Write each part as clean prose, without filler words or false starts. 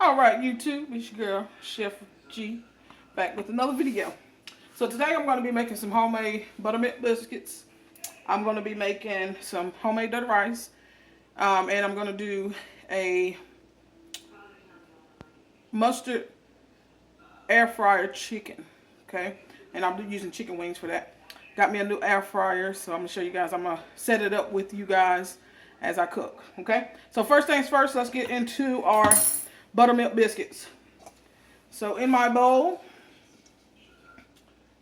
Alright YouTube, it's your girl, Chef G, back with another video. So today I'm going to be making some homemade buttermilk biscuits. I'm going to be making some homemade dirty rice. And I'm going to do a mustard air fryer chicken. Okay, and I'll be using chicken wings for that. Got me a new air fryer, so I'm going to show you guys. I'm going to set it up with you guys as I cook. Okay, so first things first, let's get into our buttermilk biscuits. So in my bowl,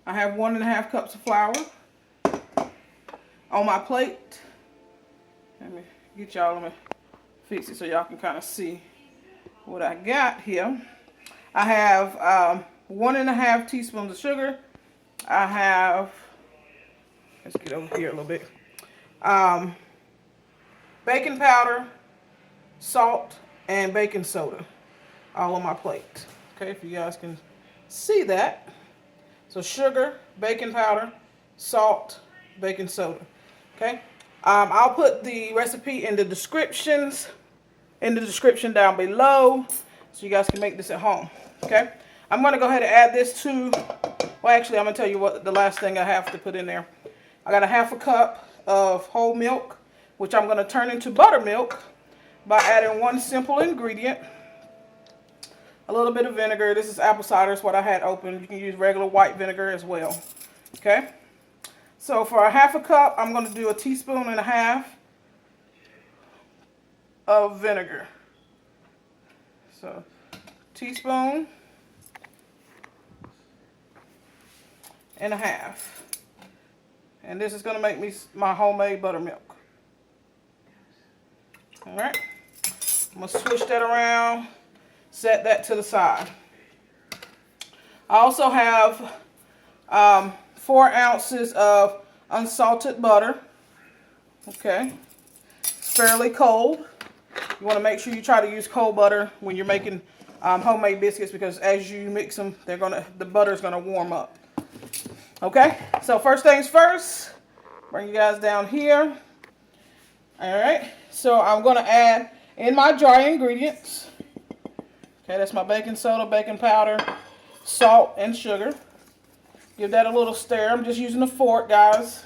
I have 1.5 cups of flour. On my plate, let me get y'all, let me fix it so y'all can kind of see what I got here. I have 1.5 teaspoons of sugar. I have, let's get over here a little bit, baking powder, salt, and baking soda, all on my plate. Okay, if you guys can see that. So sugar, baking powder, salt, baking soda. Okay, I'll put the recipe in the description down below, so you guys can make this at home. Okay, I'm going to go ahead and add this to, well actually I'm going to tell you what the last thing I have to put in there. I got 1/2 cup of whole milk, which I'm going to turn into buttermilk by adding one simple ingredient. A little bit of vinegar. This is apple cider, is what I had open. You can use regular white vinegar as well. Okay, so for 1/2 cup, I'm going to do 1.5 teaspoons of vinegar. So, teaspoon and 1/2. And this is going to make me my homemade buttermilk. Alright, I'm going to switch that around, set that to the side. I also have 4 ounces of unsalted butter. Okay, it's fairly cold. You want to make sure you try to use cold butter when you're making homemade biscuits, because as you mix them, the butter is gonna warm up. Okay, so first things first, bring you guys down here. All right, so I'm gonna add in my dry ingredients. Okay, that's my baking soda, baking powder, salt, and sugar. Give that a little stir. I'm just using a fork, guys.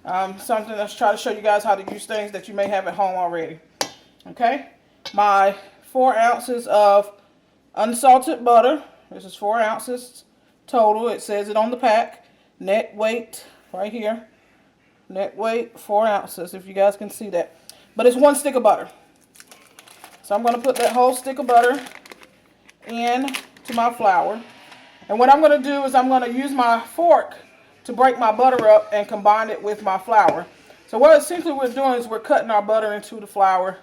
Something that's try to show you guys how to use things that you may have at home already. Okay, my 4 ounces of unsalted butter. This is 4 ounces total. It says it on the pack. Net weight right here. Net weight 4 ounces, if you guys can see that. But it's 1 stick of butter. So I'm going to put that whole stick of butter in to my flour. And what I'm going to do is I'm going to use my fork to break my butter up and combine it with my flour. So what essentially we're doing is we're cutting our butter into the flour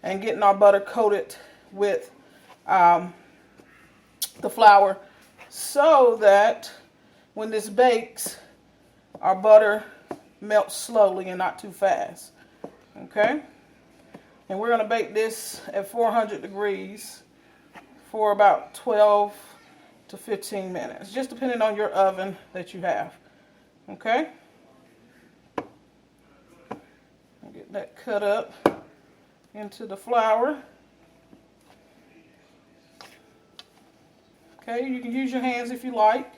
and getting our butter coated with the flour, so that when this bakes, our butter melts slowly and not too fast. Okay, and we're going to bake this at 400 degrees for about 12 to 15 minutes, just depending on your oven that you have. Okay, get that cut up into the flour. Okay, you can use your hands if you like.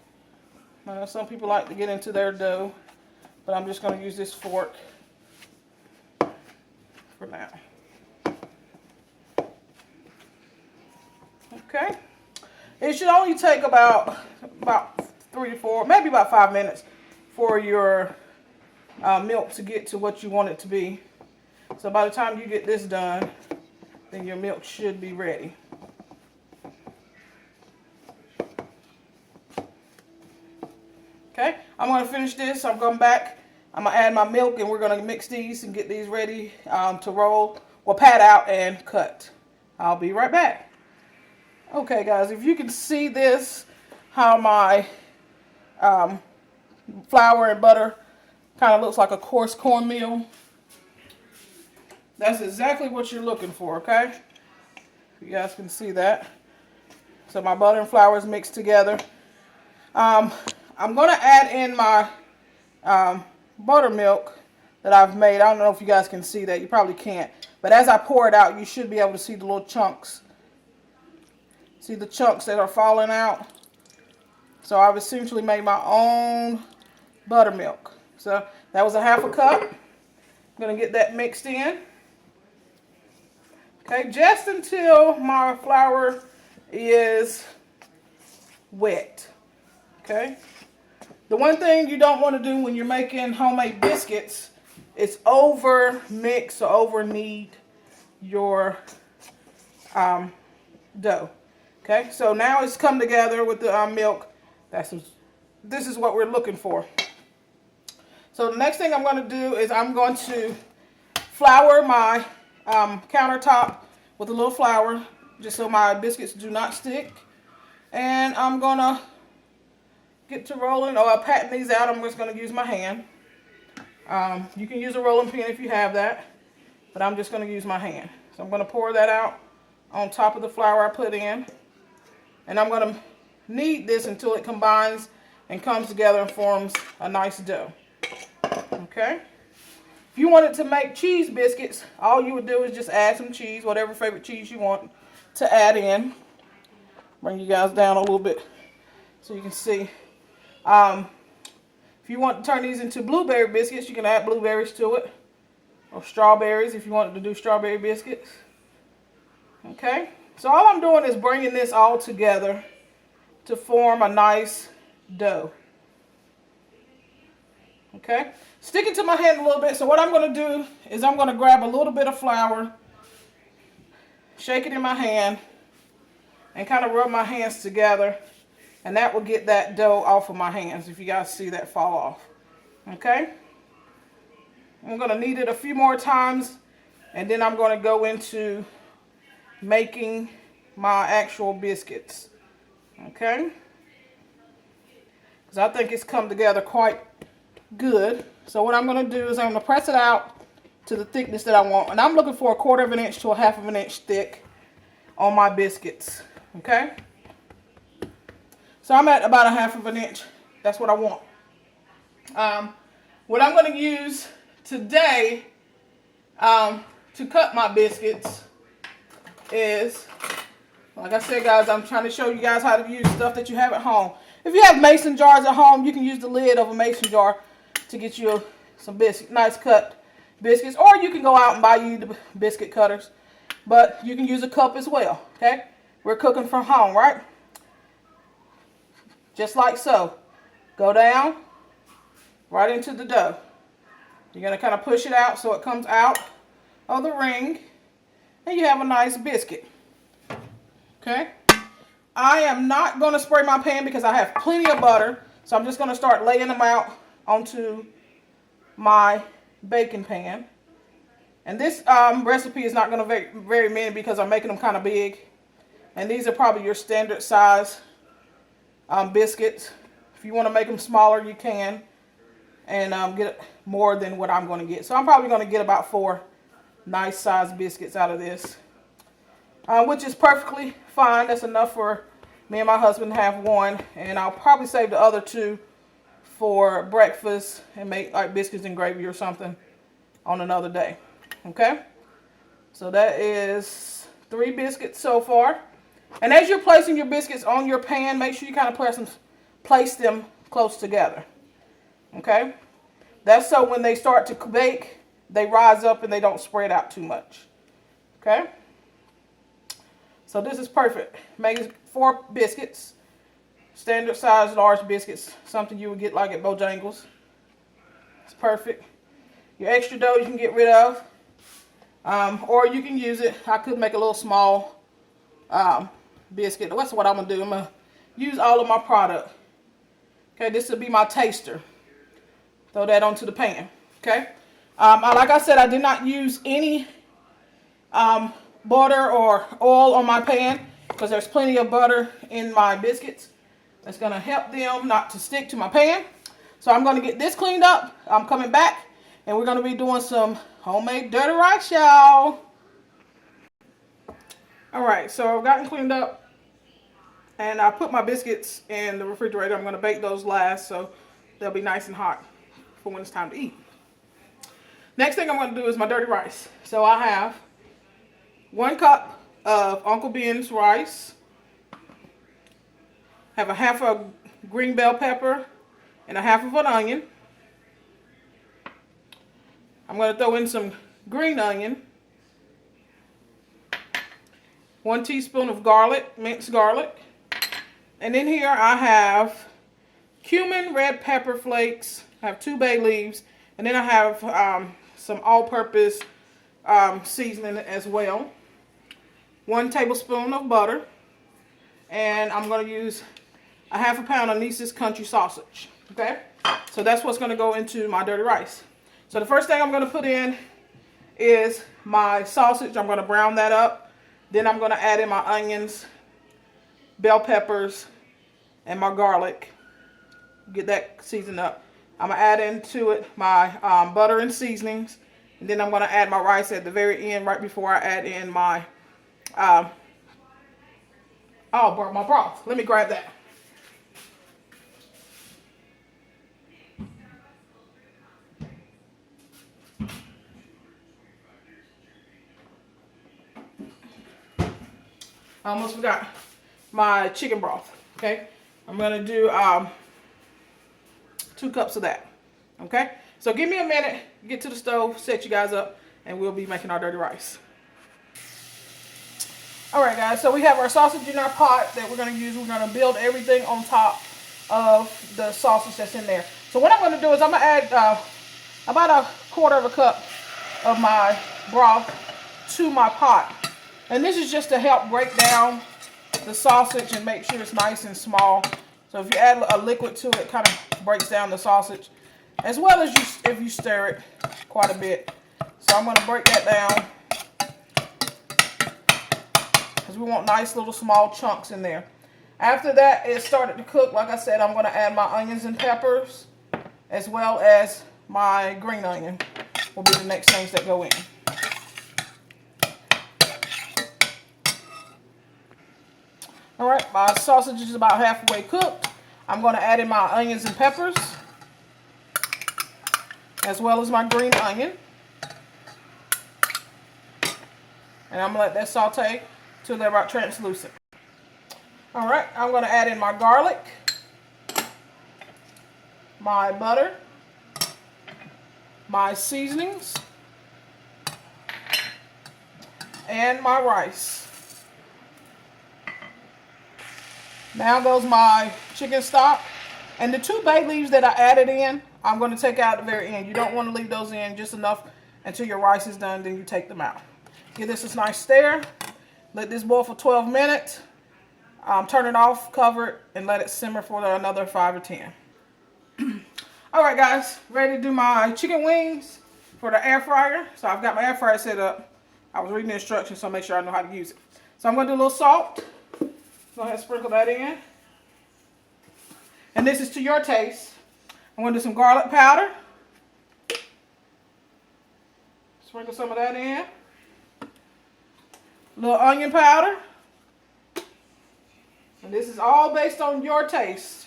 Some people like to get into their dough, but I'm just going to use this fork for now. Okay, it should only take about 3 to 4, maybe about 5 minutes for your milk to get to what you want it to be. So by the time you get this done, then your milk should be ready. Okay, I'm going to finish this. I'm going back. I'm going to add my milk, and we're going to mix these and get these ready to roll, or pat out and cut. I'll be right back. Okay, guys, if you can see this, how my flour and butter kind of looks like a coarse cornmeal. That's exactly what you're looking for, okay? You guys can see that. So my butter and flour is mixed together. I'm going to add in my buttermilk that I've made. I don't know if you guys can see that. You probably can't. But as I pour it out, you should be able to see the little chunks See the chunks that are falling out? So I've essentially made my own buttermilk. So that was a 1/2 cup. I'm going to get that mixed in. Okay, just until my flour is wet. Okay. The one thing you don't want to do when you're making homemade biscuits is over mix or over knead your dough. Okay, so now it's come together with the milk. This is what we're looking for. So the next thing I'm going to do is I'm going to flour my countertop with a little flour just so my biscuits do not stick. And I'm going to get to rolling, or I'll pat these out. I'm just going to use my hand. You can use a rolling pin if you have that, but I'm just going to use my hand. So I'm going to pour that out on top of the flour I put in. And I'm going to knead this until it combines and comes together and forms a nice dough. Okay? If you wanted to make cheese biscuits, all you would do is just add some cheese, whatever favorite cheese you want to add in. Bring you guys down a little bit so you can see. If you want to turn these into blueberry biscuits, you can add blueberries to it. Or strawberries if you wanted to do strawberry biscuits. Okay? So all I'm doing is bringing this all together to form a nice dough. Okay? Sticking to my hand a little bit. So what I'm going to do is I'm going to grab a little bit of flour, shake it in my hand, and kind of rub my hands together. And that will get that dough off of my hands if you guys see that fall off. Okay? I'm going to knead it a few more times, and then I'm going to go into making my actual biscuits. Okay? Because I think it's come together quite good. So what I'm going to do is I'm going to press it out to the thickness that I want. And I'm looking for 1/4 inch to 1/2 inch thick on my biscuits. Okay? So I'm at about 1/2 inch. That's what I want. What I'm going to use today to cut my biscuits is, like I said, guys, I'm trying to show you guys how to use stuff that you have at home. If you have mason jars at home, you can use the lid of a mason jar to get you some nice cut biscuits, or you can go out and buy you the biscuit cutters, but you can use a cup as well. Okay, we're cooking from home, right? Just like so. Go down right into the dough. You're going to kind of push it out so it comes out of the ring, and you have a nice biscuit. Okay? I am not going to spray my pan because I have plenty of butter, so I'm just going to start laying them out onto my baking pan. And this recipe is not going to be very many because I'm making them kind of big. And these are probably your standard size biscuits. If you want to make them smaller, you can, and get more than what I'm going to get. So I'm probably going to get about 4 nice sized biscuits out of this, which is perfectly fine. That's enough for me and my husband to have one, and I'll probably save the other 2 for breakfast and make like biscuits and gravy or something on another day. Okay, so that is 3 biscuits so far. And as you're placing your biscuits on your pan, make sure you kind of place them close together. Okay? That's so when they start to bake, they rise up and they don't spread out too much. Okay? So this is perfect. Make 4 biscuits. Standard size large biscuits. Something you would get like at Bojangles. It's perfect. Your extra dough you can get rid of. Or you can use it. I could make a little small biscuit. That's what I'm going to do. I'm going to use all of my product. Okay, this will be my taster. Throw that onto the pan. Okay. Like I said, I did not use any butter or oil on my pan because there's plenty of butter in my biscuits. That's going to help them not to stick to my pan. So I'm going to get this cleaned up. I'm coming back and we're going to be doing some homemade dirty rice, y'all. Alright, so I've gotten cleaned up and I put my biscuits in the refrigerator. I'm going to bake those last so they'll be nice and hot for when it's time to eat. Next thing I'm going to do is my dirty rice. So I have 1 cup of Uncle Ben's rice. have a half a green bell pepper and a half of an onion. I'm going to throw in some green onion, 1 teaspoon of garlic, minced garlic, and in here I have cumin, red pepper flakes, I have 2 bay leaves, and then I have some all-purpose seasoning as well, 1 tablespoon of butter, and I'm going to use a half a pound of Neese's country sausage. Okay, so that's what's going to go into my dirty rice. So the first thing I'm going to put in is my sausage. I'm going to brown that up. Then I'm going to add in my onions, bell peppers, and my garlic. Get that seasoned up. I'm going to add into it my butter and seasonings. And then I'm going to add my rice at the very end, right before I add in my, my broth. Let me grab that. I almost forgot my chicken broth. Okay, I'm gonna do 2 cups of that. Okay, so give me a minute, get to the stove, set you guys up, and we'll be making our dirty rice. All right, guys, so we have our sausage in our pot that we're gonna use. We're gonna build everything on top of the sausage that's in there. So what I'm gonna do is I'm gonna add about a 1/4 cup of my broth to my pot. And this is just to help break down the sausage and make sure it's nice and small. So if you add a liquid to it, it kind of breaks down the sausage, as well as if you stir it quite a bit. So I'm going to break that down because we want nice little small chunks in there. After that, it started to cook. Like I said, I'm going to add my onions and peppers, as well as my green onion will be the next things that go in. All right, my sausage is about halfway cooked. I'm going to add in my onions and peppers, as well as my green onion. And I'm going to let that saute till they're about translucent. All right, I'm going to add in my garlic, my butter, my seasonings, and my rice. Now goes my chicken stock, and the 2 bay leaves that I added in, I'm going to take out at the very end. You don't want to leave those in just enough until your rice is done, then you take them out. Give this a nice stir. Let this boil for 12 minutes. Turn it off, cover it, and let it simmer for another 5 or 10. All right, guys, ready to do my chicken wings for the air fryer. So I've got my air fryer set up. I was reading the instructions, so make sure I know how to use it. So I'm going to do a little salt. Go ahead and sprinkle that in. And this is to your taste. I'm going to do some garlic powder. Sprinkle some of that in. A little onion powder. And this is all based on your taste.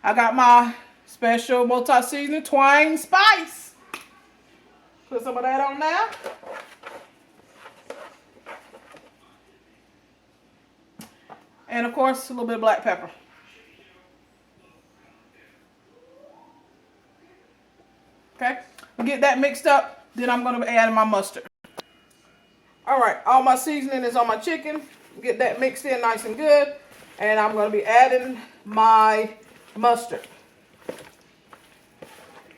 I got my special multi-seasoning twine spice. Put some of that on now. And of course, a little bit of black pepper. Okay, we'll get that mixed up. Then I'm going to add in my mustard. All right, all my seasoning is on my chicken. Get that mixed in nice and good. And I'm going to be adding my mustard.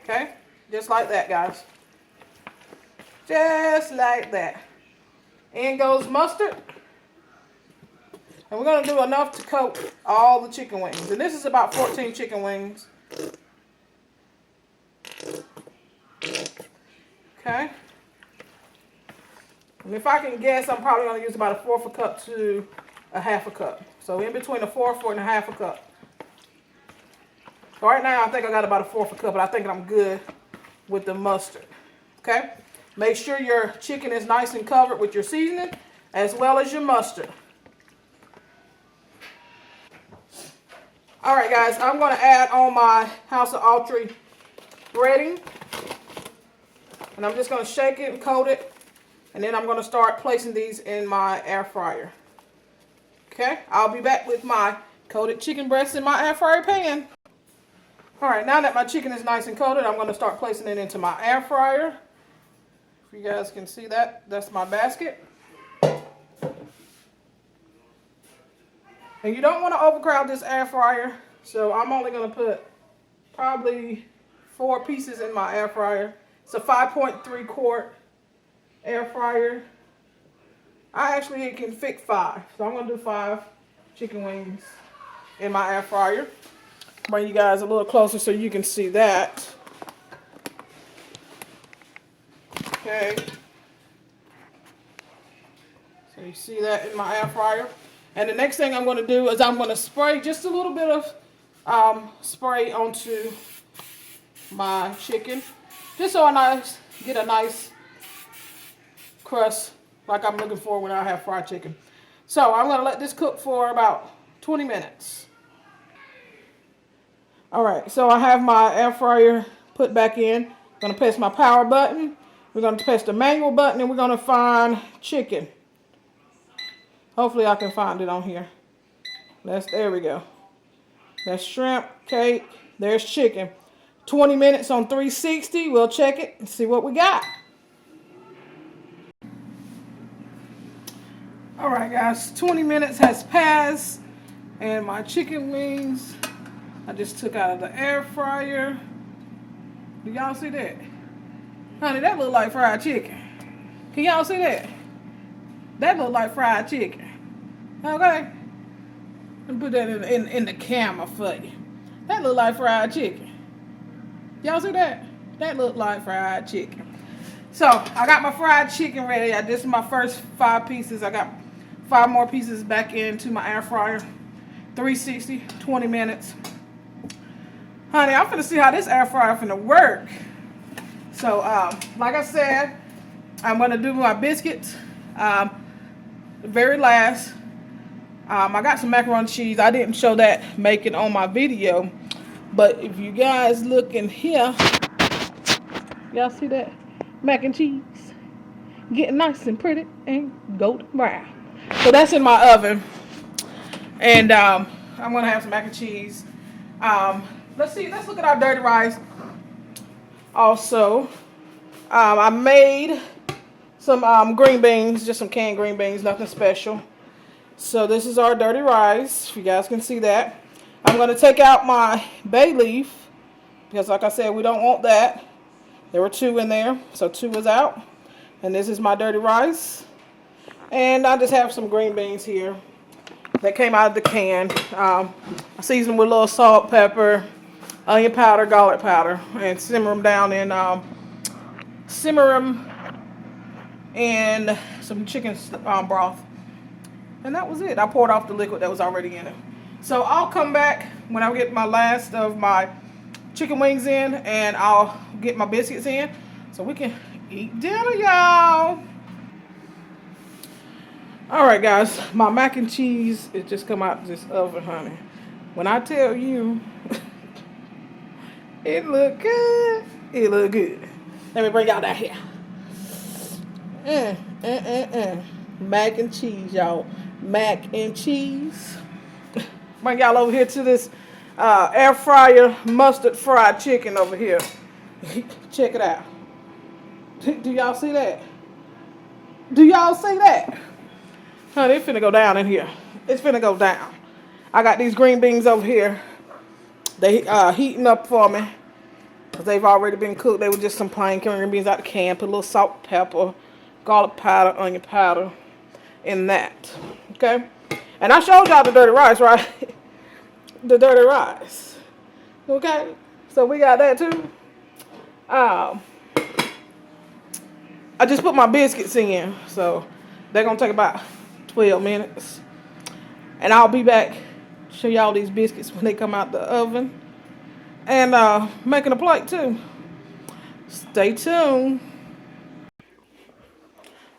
Okay, just like that, guys. Just like that. In goes mustard. And we're going to do enough to coat all the chicken wings. And this is about 14 chicken wings. Okay. And if I can guess, I'm probably going to use about 1/4 cup to 1/2 cup. So in between 1/4 and 1/2 cup. So right now I think I got about 1/4 cup, but I think I'm good with the mustard. Okay. Make sure your chicken is nice and covered with your seasoning as well as your mustard. All right, guys, I'm going to add on my House of Autry breading. And I'm just going to shake it and coat it. And then I'm going to start placing these in my air fryer. Okay, I'll be back with my coated chicken breast in my air fryer pan. All right, now that my chicken is nice and coated, I'm going to start placing it into my air fryer. If you guys can see that, that's my basket. And you don't want to overcrowd this air fryer, so I'm only going to put probably 4 pieces in my air fryer. It's a 5.3 quart air fryer. It can fit 5, so I'm going to do 5 chicken wings in my air fryer. Bring you guys a little closer so you can see that. Okay. So you see that in my air fryer. And the next thing I'm going to do is I'm going to spray just a little bit of spray onto my chicken, just so I get a nice crust like I'm looking for when I have fried chicken. So I'm going to let this cook for about 20 minutes. All right, so I have my air fryer put back in. I'm going to press my power button. We're going to press the manual button, and we're going to find chicken. Hopefully I can find it on here. There we go. That's shrimp, cake, there's chicken. 20 minutes on 360, we'll check it and see what we got. All right, guys, 20 minutes has passed, and my chicken wings, I just took out of the air fryer. Do y'all see that? Honey, that look like fried chicken. Can y'all see that? That look like fried chicken. Okay? Let me put that in the camera for you. That look like fried chicken. Y'all see that? That look like fried chicken. So, I got my fried chicken ready. This is my first 5 pieces. I got 5 more pieces back into my air fryer. 360, 20 minutes. Honey, I'm finna see how this air fryer finna work. So, like I said, I'm gonna do my biscuits. Very last. I got some macaroni and cheese. I didn't show that making on my video, but if you guys look in here, y'all see that mac and cheese getting nice and pretty and golden brown. So that's in my oven, and I'm gonna have some mac and cheese. Let's look at our dirty rice. Also, I made some green beans, just some canned green beans, nothing special. So this is our dirty rice, if you guys can see that. I'm going to take out my bay leaf, because like I said, we don't want that. There were 2 in there, so 2 is out. And this is my dirty rice. And I just have some green beans here that came out of the can. I seasoned with a little salt, pepper, onion powder, garlic powder, and simmer them down in some chicken broth. And that was it. I poured off the liquid that was already in it. So I'll come back when I get my last of my chicken wings in, and I'll get my biscuits in so we can eat dinner, y'all. All right, guys, my mac and cheese, it just come out this oven, honey. When I tell you, it look good. It look good. Let me bring y'all that here. Mac and cheese, y'all. Mac and cheese. Bring y'all over here to this air fryer mustard fried chicken over here. Check it out. Do y'all see that? Do y'all see that? Honey, it's finna go down in here. It's finna go down. I got these green beans over here. They heating up for me, because they've already been cooked. They were just some plain green beans out the can. Put a little salt, pepper, garlic powder, onion powder in that. Okay? And I showed y'all the dirty rice, right? The dirty rice. Okay? So we got that too. I just put my biscuits in. So they're going to take about 12 minutes. And I'll be back to show y'all these biscuits when they come out the oven. And making a plate too. Stay tuned.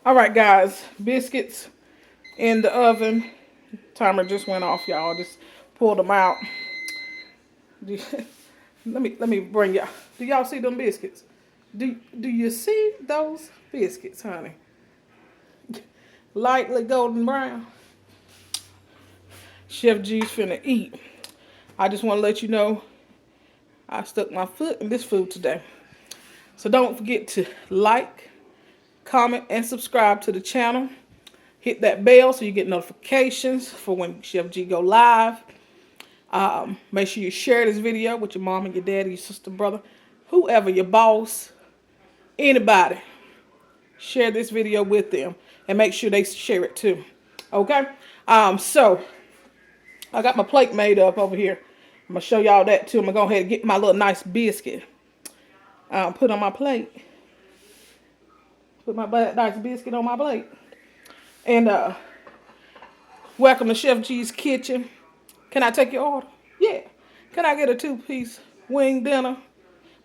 Alright guys, biscuits in the oven. Timer just went off, y'all. Just pulled them out. Let me bring y'all. Do y'all see them biscuits? Do you see those biscuits, honey? Lightly golden brown. Chef G's finna eat. I just want to let you know I stuck my foot in this food today. So don't forget to like, comment, and subscribe to the channel. Hit that bell so you get notifications for when Chef G go live. Make sure you share this video with your mom and your dad, your sister, brother, whoever, your boss, anybody. Share this video with them and make sure they share it too. Okay? So I got my plate made up over here. I'm going to show y'all that too. I'm going to go ahead and get my little nice biscuit. Put on my plate. Put my nice biscuit on my plate. And welcome to Chef G's kitchen. Can I take your order? Yeah. Can I get a 2-piece wing dinner?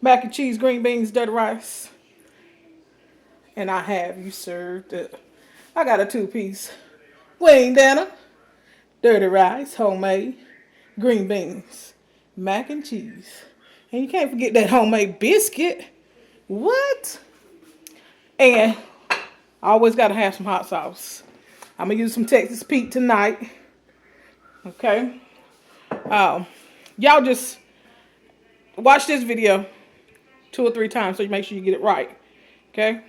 Mac and cheese, green beans, dirty rice. And I have you served up. I got a 2-piece wing dinner, dirty rice, homemade, green beans, mac and cheese. And you can't forget that homemade biscuit. What? And I always got to have some hot sauce. I'm going to use some Texas Pete tonight. Okay? Y'all just watch this video 2 or 3 times so you make sure you get it right. Okay?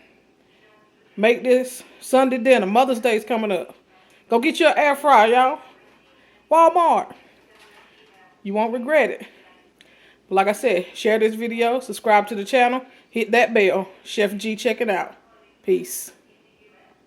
Make this Sunday dinner. Mother's Day is coming up. Go get your air fryer, y'all. Walmart. You won't regret it. But like I said, share this video, subscribe to the channel, hit that bell. Chef G, check it out. Peace.